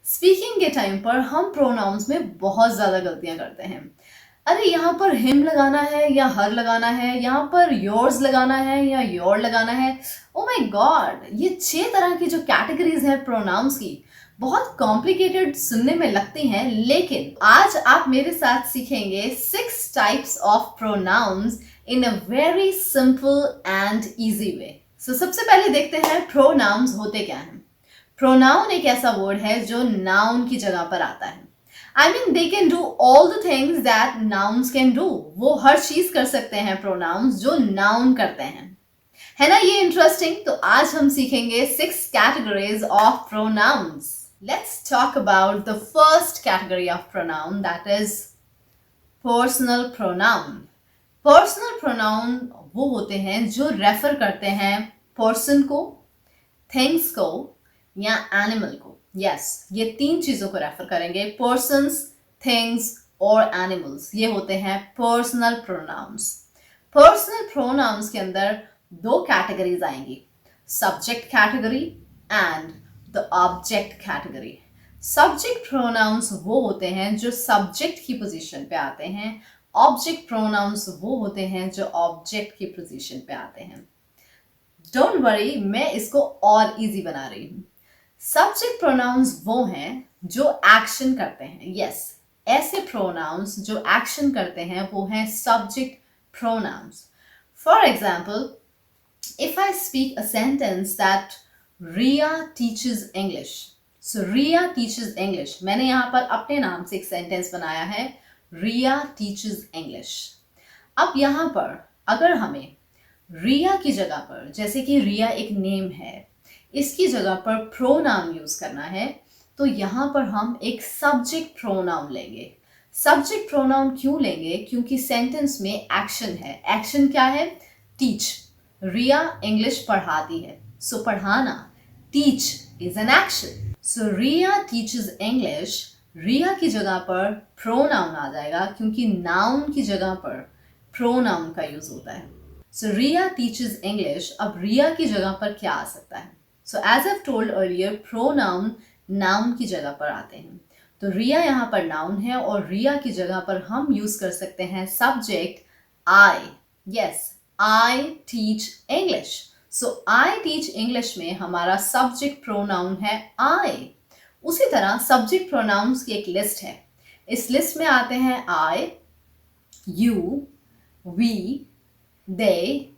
Speaking के time पर हम प्रोनाउंस में बहुत ज्यादा गलतियां करते हैं। अरे यहाँ पर हिम लगाना है या हर लगाना है, यहाँ पर योर्स लगाना है या योर लगाना है। ओ माय गॉड, ये 6 तरह की जो कैटेगरीज है प्रोनाउंस की, बहुत कॉम्प्लिकेटेड सुनने में लगती हैं, लेकिन आज आप मेरे साथ सीखेंगे 6 types of pronouns in a very simple and easy way. So सबसे पहले देखते हैं प्रोनाउंस होते क्या हैं। प्रोनाउन एक ऐसा वर्ड है जो नाउन की जगह पर आता है। I mean they can do all the things that nouns can do. वो हर चीज कर सकते हैं प्रोनाउंस जो नाउन करते हैं। है ना ये इंटरेस्टिंग? तो आज हम सीखेंगे 6 categories of pronouns. Let's talk about the first category of pronoun, that is personal pronoun. Personal pronoun वो होते हैं जो रेफर करते हैं पर्सन को, थिंग्स को या एनिमल को। यस, ये 3 चीजों को रेफर करेंगे, पर्सन्स, थिंग्स और एनिमल्स। ये होते हैं पर्सनल प्रोनाउंस। पर्सनल प्रोनाउंस के अंदर 2 कैटेगरीज आएंगी, subject category and the object category. Subject pronouns वो होते हैं जो सब्जेक्ट की पोजीशन पे आते हैं, ऑब्जेक्ट प्रोनाउंस वो होते हैं जो ऑब्जेक्ट की पोजीशन पे आते हैं। डोंट वरी, मैं इसको और इजी बना रही हूं। सब्जेक्ट प्रोनाउंस वो हैं जो एक्शन करते हैं। यस, ऐसे प्रोनाउंस जो एक्शन करते हैं वो हैं subject pronouns. For example, if I speak a sentence that Ria teaches English, so Ria teaches English, मैंने यहाँ पर अपने नाम से एक सेंटेंस बनाया है, Ria teaches English। अब यहाँ पर अगर हमें रिया की जगह पर, जैसे कि रिया एक नेम है, इसकी जगह पर प्रोनाउन यूज करना है, तो यहाँ पर हम एक सब्जेक्ट प्रोनाउन लेंगे। सब्जेक्ट प्रोनाउन क्यों लेंगे? क्योंकि सेंटेंस में एक्शन है। एक्शन क्या है? टीच। रिया इंग्लिश पढ़ाती है, सो पढ़ाना, teach is an action. So Riya teaches English, Riya की जगह पर प्रोनाउन आ जाएगा क्योंकि नाउन की जगह पर प्रोनाउन का यूज होता है। सो रिया टीचेस इंग्लिश, अब रिया की जगह पर क्या आ सकता है? So as I told earlier, pronoun noun की जगह पर आते हैं। तो रिया यहाँ पर नाउन है और रिया की जगह पर हम यूज कर सकते हैं subject I. Yes, I teach English. So I teach English में हमारा सब्जेक्ट प्रोनाउन है आई। उसी तरह सब्जेक्ट प्रोनाउंस की एक लिस्ट है। इस लिस्ट में आते हैं I, you, we, they,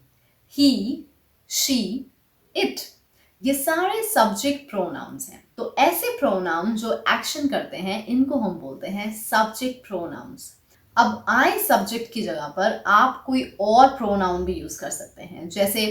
he, she, it। ये सारे सब्जेक्ट प्रोनाउंस हैं। तो ऐसे प्रोनाउन जो एक्शन करते हैं इनको हम बोलते हैं सब्जेक्ट प्रोनाउंस। अब आई सब्जेक्ट की जगह पर आप कोई और प्रोनाउन भी यूज कर सकते हैं, जैसे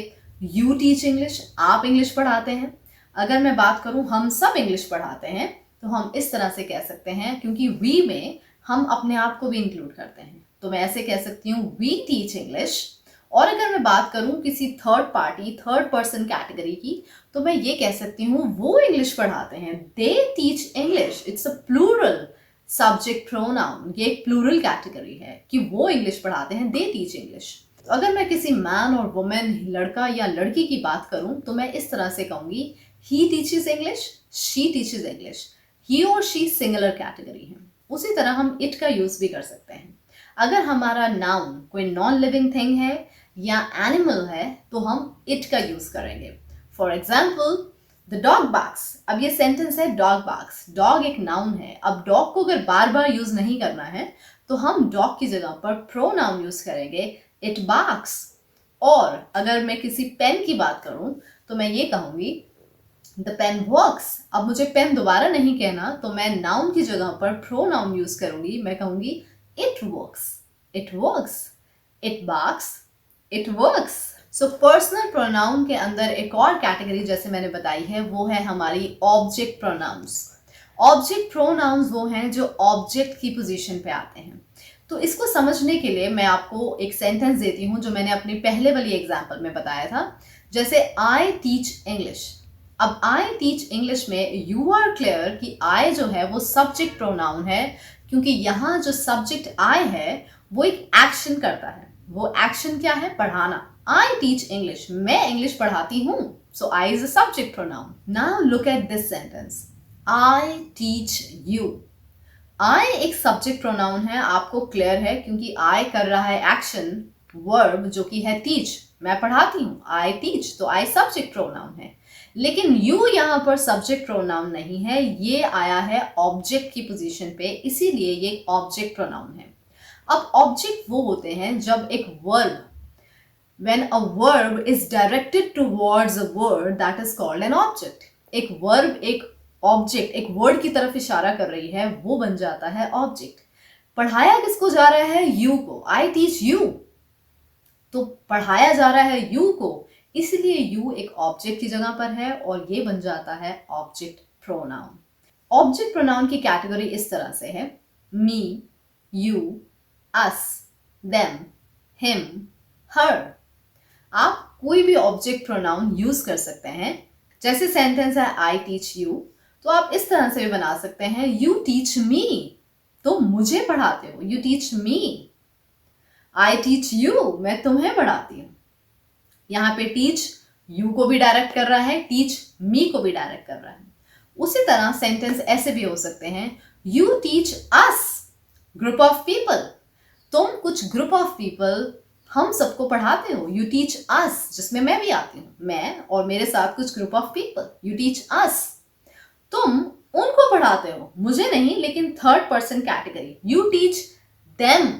यू टीच इंग्लिश, आप इंग्लिश पढ़ाते हैं। अगर मैं बात करूं हम सब इंग्लिश पढ़ाते हैं, तो हम इस तरह से कह सकते हैं, क्योंकि वी में हम अपने आप को भी इंक्लूड करते हैं, तो मैं ऐसे कह सकती हूँ वी टीच इंग्लिश। और अगर मैं बात करूं किसी third party, third person category की, तो मैं ये कह सकती हूँ वो इंग्लिश पढ़ाते हैं, they teach English. It's a plural subject pronoun. ये एक प्लूरल कैटेगरी है कि वो इंग्लिश पढ़ाते हैं, दे टीच इंग्लिश। तो अगर मैं किसी मैन और वुमेन, लड़का या लड़की की बात करूं, तो मैं इस तरह से कहूंगी he teaches English, she teaches English. He और शी सिंगुलर कैटेगरी है। उसी तरह हम इट का यूज भी कर सकते हैं। अगर हमारा नाउन कोई नॉन लिविंग थिंग है या एनिमल है, तो हम इट का यूज करेंगे। For example, the dog barks. अब ये सेंटेंस है डॉग बार्क्स। डॉग एक नाउन है। अब डॉग को अगर बार बार यूज नहीं करना है, तो हम डॉग की जगह पर प्रोनाउन यूज करेंगे, इट बार्क्स। और अगर मैं किसी पेन की बात करूं, तो मैं ये कहूंगी द पेन वर्क्स। अब मुझे पेन दोबारा नहीं कहना, तो मैं नाउन की जगह पर प्रोनाउन यूज करूंगी, मैं कहूंगी it works, it works, it barks, it works। So personal pronoun के अंदर एक और कैटेगरी जैसे मैंने बताई है, वो है हमारी ऑब्जेक्ट प्रोनाउंस। ऑब्जेक्ट प्रोनाउंस वो हैं जो ऑब्जेक्ट की पोजीशन पे आते हैं। तो इसको समझने के लिए मैं आपको एक सेंटेंस देती हूँ जो मैंने अपनी पहले वाली एग्जाम्पल में बताया था, जैसे आई टीच इंग्लिश। अब आई टीच इंग्लिश में यू आर क्लियर कि आई जो है वो सब्जेक्ट प्रोनाउन है, क्योंकि यहाँ जो सब्जेक्ट आई है वो एक एक्शन करता है। वो एक्शन क्या है? पढ़ाना। आई टीच इंग्लिश, मैं इंग्लिश पढ़ाती हूँ, so I is a subject pronoun. Now look at this sentence, I teach you. I एक सब्जेक्ट प्रोनाउन है, आपको क्लियर है, क्योंकि आई कर रहा है एक्शन, वर्ब जो कि है टीच, मैं पढ़ाती हूँ, आई टीच, तो आई सब्जेक्ट प्रोनाउन है। लेकिन यू यहाँ पर सब्जेक्ट प्रोनाउन नहीं है, ये आया है ऑब्जेक्ट की पोजीशन पे, इसीलिए ये ऑब्जेक्ट प्रोनाउन है। अब ऑब्जेक्ट वो होते हैं जब एक verb, when a verb is directed towards a word, that is called an object। एक वर्ब एक ऑब्जेक्ट, एक वर्ड की तरफ इशारा कर रही है, वो बन जाता है ऑब्जेक्ट। पढ़ाया किसको जा रहा है? यू को। आई टीच यू, तो पढ़ाया जा रहा है यू को, इसलिए यू एक ऑब्जेक्ट की जगह पर है और ये बन जाता है ऑब्जेक्ट प्रोनाउन। ऑब्जेक्ट प्रोनाउन की कैटेगरी इस तरह से है, me, you, us, them, him, हर। आप कोई भी ऑब्जेक्ट प्रोनाउन यूज कर सकते हैं। जैसे सेंटेंस है आई टीच यू, तो आप इस तरह से भी बना सकते हैं, यू टीच मी, तो मुझे पढ़ाते हो, you teach me. I teach you, मैं तुम्हें पढ़ाती हूँ। यहाँ पे टीच यू को भी डायरेक्ट कर रहा है, टीच मी को भी डायरेक्ट कर रहा है। उसी तरह सेंटेंस ऐसे भी हो सकते हैं, you teach us group of people, तुम कुछ ग्रुप ऑफ पीपल, हम सबको पढ़ाते हो, यू टीच अस, जिसमें मैं भी आती हूँ, मैं और मेरे साथ कुछ group of people, you teach us. तुम उनको पढ़ाते हो, मुझे नहीं, लेकिन third person category, you teach them,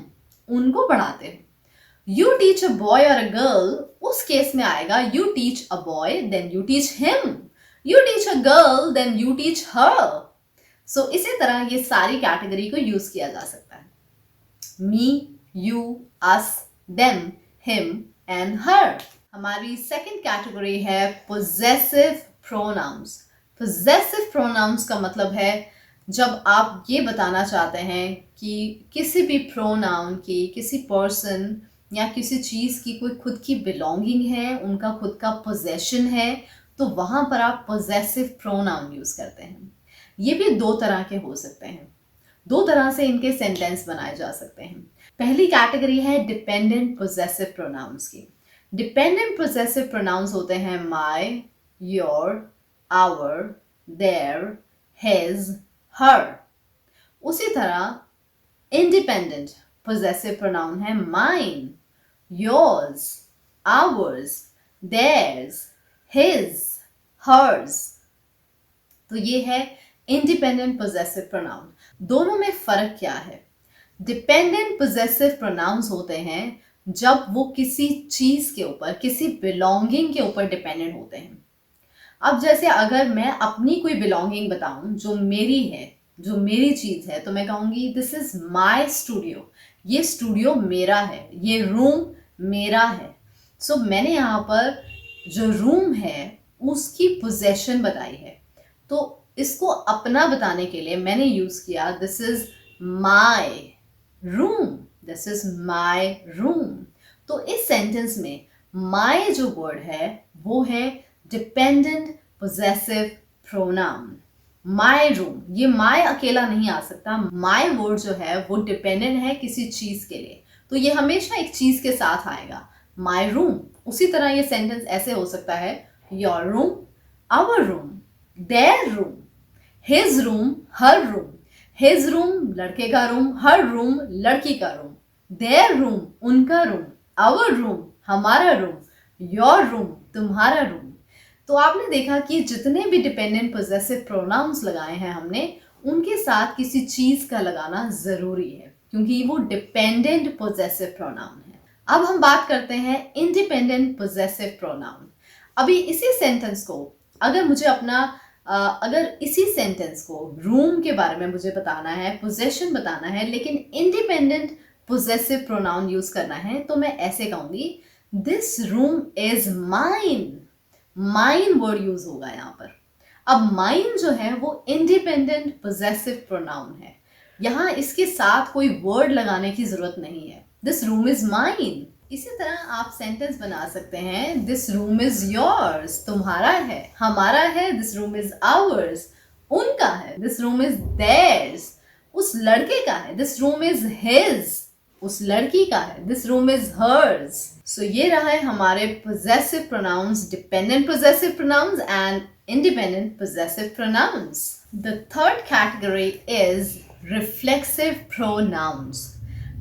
उनको पढ़ाते हो। यू टीच अ बॉय और अ गर्ल, उस केस में आएगा you teach a boy then you teach him, you teach a girl then you teach her. So इसी तरह ये सारी कैटेगरी को यूज किया जा सकता है, me, you, us, them, him and her। हमारी सेकंड कैटेगरी है possessive pronouns। possessive pronouns का मतलब है जब आप ये बताना चाहते हैं कि किसी भी pronoun की, किसी पर्सन या किसी चीज़ की कोई खुद की बिलोंगिंग है, उनका खुद का possession है, तो वहाँ पर आप possessive pronoun यूज करते हैं। ये भी दो तरह के हो सकते हैं, दो तरह से इनके सेंटेंस बनाए जा सकते हैं। पहली कैटेगरी है डिपेंडेंट पोजेसिव प्रोनाउंस की। डिपेंडेंट पोजेसिव प्रोनाउंस होते हैं my, your, our, their, his, her. उसी तरह इंडिपेंडेंट पोजेसिव प्रोनाउन है mine, yours, ours, theirs, his, hers. तो ये है इंडिपेंडेंट पोजेसिव प्रोनाउन। दोनों में फर्क क्या है? डिपेंडेंट पोजेसिव प्रोनाउंस होते हैं जब वो किसी चीज के ऊपर, किसी बिलोंगिंग के ऊपर डिपेंडेंट होते हैं। अब जैसे अगर मैं अपनी कोई बिलोंगिंग बताऊं जो मेरी है, जो मेरी चीज है, तो मैं कहूंगी दिस इज माय स्टूडियो, ये स्टूडियो मेरा है, ये रूम मेरा है। सो मैंने यहाँ पर जो रूम है उसकी पोजेशन बताई है, तो इसको अपना बताने के लिए मैंने यूज किया this is my room, this is my room. तो इस सेंटेंस में माय जो वर्ड है वो है dependent possessive pronoun. My room, ये माय अकेला नहीं आ सकता, माय वर्ड जो है वो डिपेंडेंट है किसी चीज के लिए, तो ये हमेशा एक चीज के साथ आएगा, माय रूम। उसी तरह ये सेंटेंस ऐसे हो सकता है, your room, our room, their room, his room, her room. His room लड़के का रूम, हर रूम लड़की का रूम, देयर रूम उनका रूम, आवर रूम हमारा रूम, योर रूम तुम्हारा रूम। तो आपने देखा कि जितने भी डिपेंडेंट पोजेसिव प्रोनाउंस लगाए हैं हमने, उनके साथ किसी चीज का लगाना जरूरी है, क्योंकि वो डिपेंडेंट पोजेसिव प्रोनाउन है। अब हम बात करते हैं इंडिपेंडेंट पोजेसिव प्रोनाउन। अभी इसी सेंटेंस को अगर इसी सेंटेंस को रूम के बारे में मुझे बताना है, पोजेशन बताना है, लेकिन इंडिपेंडेंट पोजेसिव प्रोनाउन यूज करना है, तो मैं ऐसे कहूंगी this room is mine. Mine word use होगा यहाँ पर। अब माइन जो है वो इंडिपेंडेंट पोजेसिव प्रोनाउन है, यहाँ इसके साथ कोई वर्ड लगाने की जरूरत नहीं है, दिस रूम इज माइन। इसी तरह आप सेंटेंस बना सकते हैं, दिस रूम इज योर्स, तुम्हारा है, हमारा है, दिस रूम इज आवर्स, उनका है, दिस रूम इज देयर्स, उस लड़के का है, दिस रूम इज हिज, उस लड़की का है, this room is hers. So ये रहा है हमारे possessive pronouns, dependent possessive pronouns and independent possessive pronouns. The third category is reflexive pronouns.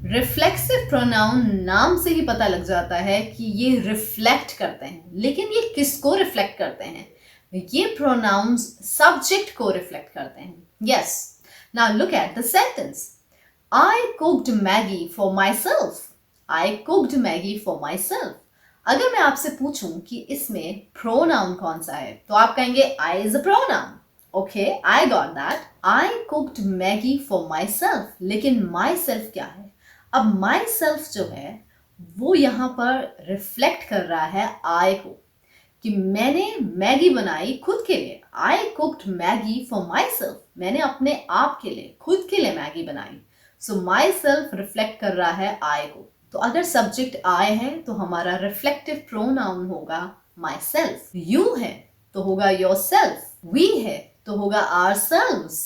Reflexive pronoun नाम से ही पता लग जाता है कि ये रिफ्लेक्ट करते हैं, लेकिन ये किसको रिफ्लेक्ट करते हैं? ये प्रोनाउंस सब्जेक्ट को रिफ्लेक्ट करते हैं. Yes, now look at the sentence. I cooked Maggi for my self. I cooked Maggi for my self. अगर मैं आपसे पूछूं कि इसमें प्रोनाउन कौन सा है, तो आप कहेंगे I is a pronoun. Okay, I got that. I cooked Maggi for myself. लेकिन माई सेल्फ क्या है? अब माई सेल्फ जो है वो यहाँ पर रिफ्लेक्ट कर रहा है आई को, कि मैंने मैगी बनाई खुद के लिए. I cooked Maggi for myself. मैंने अपने आप के लिए, खुद के लिए मैगी बनाई. सो माई सेल्फ रिफ्लेक्ट कर रहा है आई को. तो अगर सब्जेक्ट आई है तो हमारा रिफ्लेक्टिव प्रोनाउन होगा माई सेल्फ. यू है तो होगा योर सेल्फ. वी है तो होगा आवर सेल्व्स.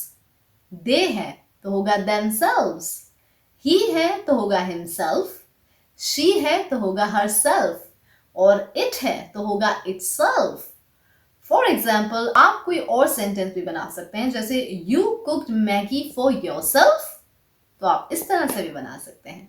दे है तो होगा देमसेल्व्स. ही है तो होगा हिमसेल्फ. शी है तो होगा हरसेल्फ. और इट है तो होगा इटसेल्फ. फॉर एग्जाम्पल, आप कोई और सेंटेंस भी बना सकते हैं, जैसे you cooked Maggi for yourself. तो आप इस तरह से भी बना सकते हैं.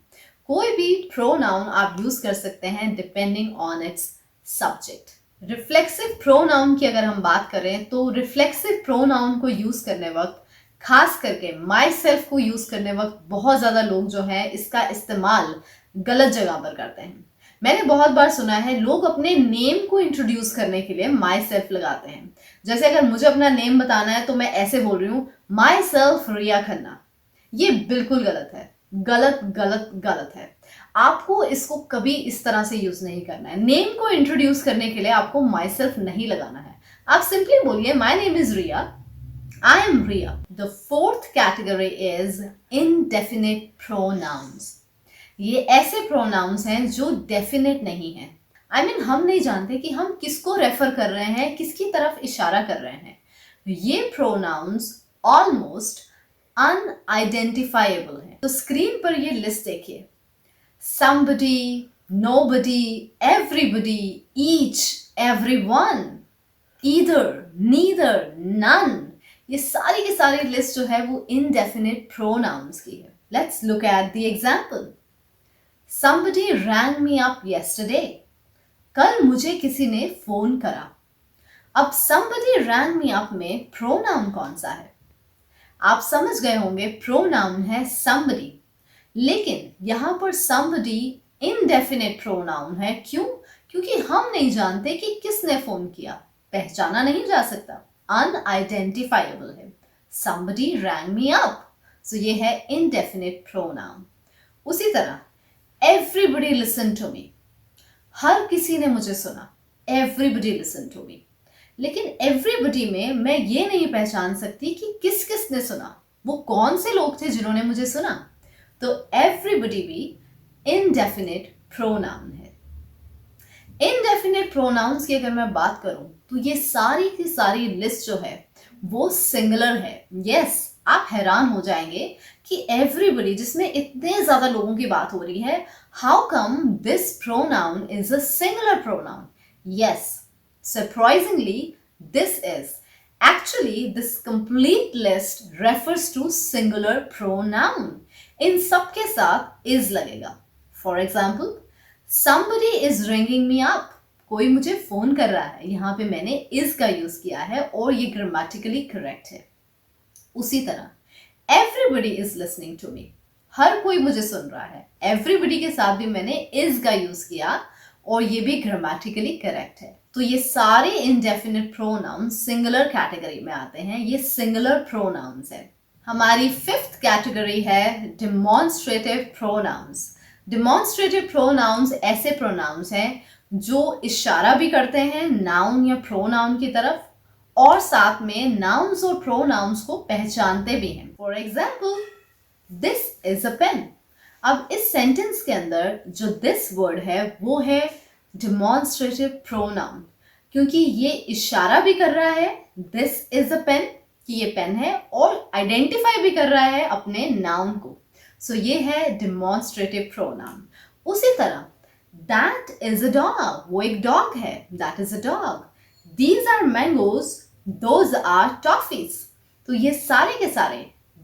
कोई भी प्रोनाउन आप यूज कर सकते हैं depending on it's subject. Reflexive pronoun की अगर हम बात करें तो रिफ्लेक्सिव प्रोनाउन को यूज करने वक्त, खास करके माई सेल्फ को यूज करने वक्त, बहुत ज्यादा लोग जो है इसका इस्तेमाल गलत जगह पर करते हैं. मैंने बहुत बार सुना है लोग अपने नेम को इंट्रोड्यूस करने के लिए माई सेल्फ लगाते हैं. जैसे अगर मुझे अपना नेम बताना है तो मैं ऐसे बोल रही हूँ, माई सेल्फ रिया खन्ना. ये बिल्कुल गलत है. गलत गलत गलत है. आपको इसको कभी इस तरह से यूज नहीं करना है. नेम को इंट्रोड्यूस करने के लिए आपको माई सेल्फ नहीं लगाना है. आप सिंपली बोलिए, my name is Riya, I am Riya. The fourth category is indefinite pronouns. ये ऐसे pronouns हैं जो definite नहीं हैं. I mean, हम नहीं जानते कि हम किसको रेफर कर रहे हैं, किसकी तरफ इशारा कर रहे हैं. ये pronouns almost unidentifiable हैं. तो स्क्रीन पर ये लिस्ट देखिए. Somebody, nobody, everybody, each, everyone, either, neither, none. ये सारी की सारी लिस्ट जो है वो indefinite pronouns की है. Let's look at the example. Somebody rang me up yesterday. कल मुझे किसी ने फोन करा. अब somebody rang me up में pronoun कौन सा है? आप समझ गए होंगे, pronoun है somebody. लेकिन यहां पर somebody indefinite pronoun है. क्यों? क्योंकि हम नहीं जानते कि किसने फोन किया. पहचाना नहीं जा सकता. Unidentifiable है. Somebody rang me up. So ये है indefinite pronoun. उसी तरह everybody listened to me. हर किसी ने मुझे सुना. Everybody listened to me. लेकिन everybody में मैं ये नहीं पहचान सकती कि किस किस ने सुना. वो कौन से लोग थे जिन्होंने मुझे सुना. तो everybody भी indefinite pronoun है. इनडेफिनेट प्रोनाउंस की अगर मैं बात करूं तो ये सारी की सारी लिस्ट जो है वो सिंगुलर है. यस, आप हैरान हो जाएंगे कि एवरीबडी, जिसमें इतने ज्यादा लोगों की बात हो रही है, how come this pronoun is a singular pronoun. Yes, surprisingly this is actually, this complete list refers to singular pronoun. इन सब के साथ इज लगेगा. For example, somebody is ringing me up. कोई मुझे फोन कर रहा है. यहाँ पे मैंने is का यूज किया है और ये ग्रामेटिकली करेक्ट है. उसी तरह everybody is listening to me. हर कोई मुझे सुन रहा है. everybody के साथ भी मैंने is का यूज किया और ये भी ग्रामेटिकली करेक्ट है. तो ये सारे indefinite pronouns सिंगुलर कैटेगरी में आते हैं. ये सिंगुलर pronouns है. हमारी फिफ्थ कैटेगरी है demonstrative pronouns. डिमॉन्स्ट्रेटिव प्रोनाउंस ऐसे प्रोनाउंस हैं जो इशारा भी करते हैं नाउन या प्रोनाउन की तरफ, और साथ में नाउन्स और प्रोनाउंस को पहचानते भी हैं. For example, this is a pen. अब इस सेंटेंस के अंदर जो दिस वर्ड है वो है डिमॉन्स्ट्रेटिव प्रोनाउन, क्योंकि ये इशारा भी कर रहा है दिस इज अ पेन कि ये पेन है, और आइडेंटिफाई भी कर रहा है अपने नाउन को. सो ये है डिमॉन्स्ट्रेटिव प्रोनाउन. उसी तरह दैट इज अ डॉग, वो एक डॉग है, that is a dog. These are mangoes, those are toffees. तो ये सारे के सारे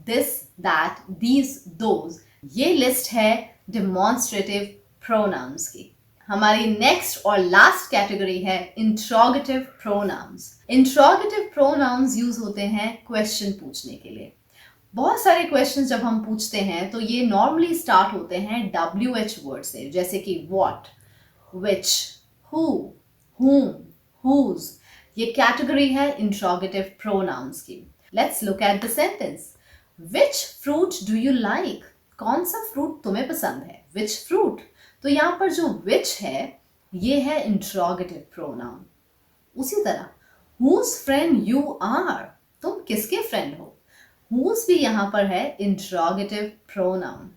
दिस, दैट, दीज, दोज, ये लिस्ट है डेमोन्स्ट्रेटिव प्रोनाउंस की। हमारी नेक्स्ट और लास्ट कैटेगरी है interrogative pronouns. Interrogative pronouns use होते हैं क्वेश्चन पूछने के लिए। बहुत सारे क्वेश्चन जब हम पूछते हैं तो ये नॉर्मली स्टार्ट होते हैं WH वर्ड से, जैसे कि what, which, who, whom, whose। ये कैटेगरी है इंट्रोगेटिव प्रोनाउंस की। Let's look at the sentence. Which fruit do you like? कौन सा फ्रूट तुम्हें पसंद है? Which fruit. तो यहाँ पर जो विच है ये है इंट्रोगेटिव प्रोनाउन। उसी तरह whose friend you are, तुम किसके फ्रेंड हो? whose भी यहाँ पर है इंट्रोगेटिव प्रोनाउन।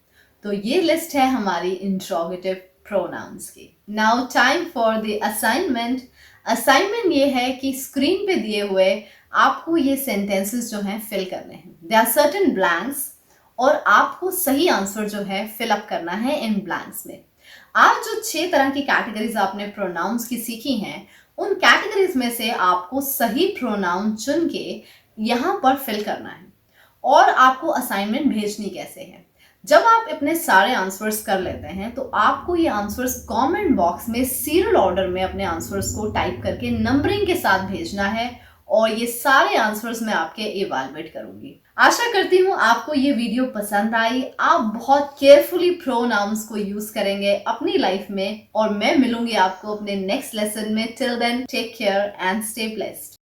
तो ये लिस्ट है हमारी इंट्रोगेटिव प्रोनाउंस की। Now time for the assignment. Assignment ये है कि स्क्रीन पे दिए हुए आपको ये सेंटेंसेस जो हैं फिल करने हैं। देयर आर सर्टेन ब्लैंक्स और आपको सही आंसर जो है फिल अप करना है इन ब्लैंक्स में। आज जो 6 तरह की कैटेगरीज आपने प्रोनाउंस की सीखी हैं, उन कैटेगरीज में से आपको सही प्रोनाउन चुन के यहाँ पर फिल करना है। और आपको असाइनमेंट भेजनी कैसे है? जब आप अपने सारे आंसर्स कर लेते हैं तो आपको ये आंसर्स कमेंट बॉक्स में सीरियल ऑर्डर में अपने आंसर्स को टाइप करके नंबरिंग के साथ भेजना है और ये सारे आंसर्स मैं आपके इवैल्यूएट करूंगी। आशा करती हूँ आपको ये वीडियो पसंद आई। आप बहुत केयरफुली प्रोनाउंस को यूज करेंगे अपनी लाइफ में और मैं मिलूंगी आपको अपने नेक्स्ट लेसन में। Till then take care and stay blessed.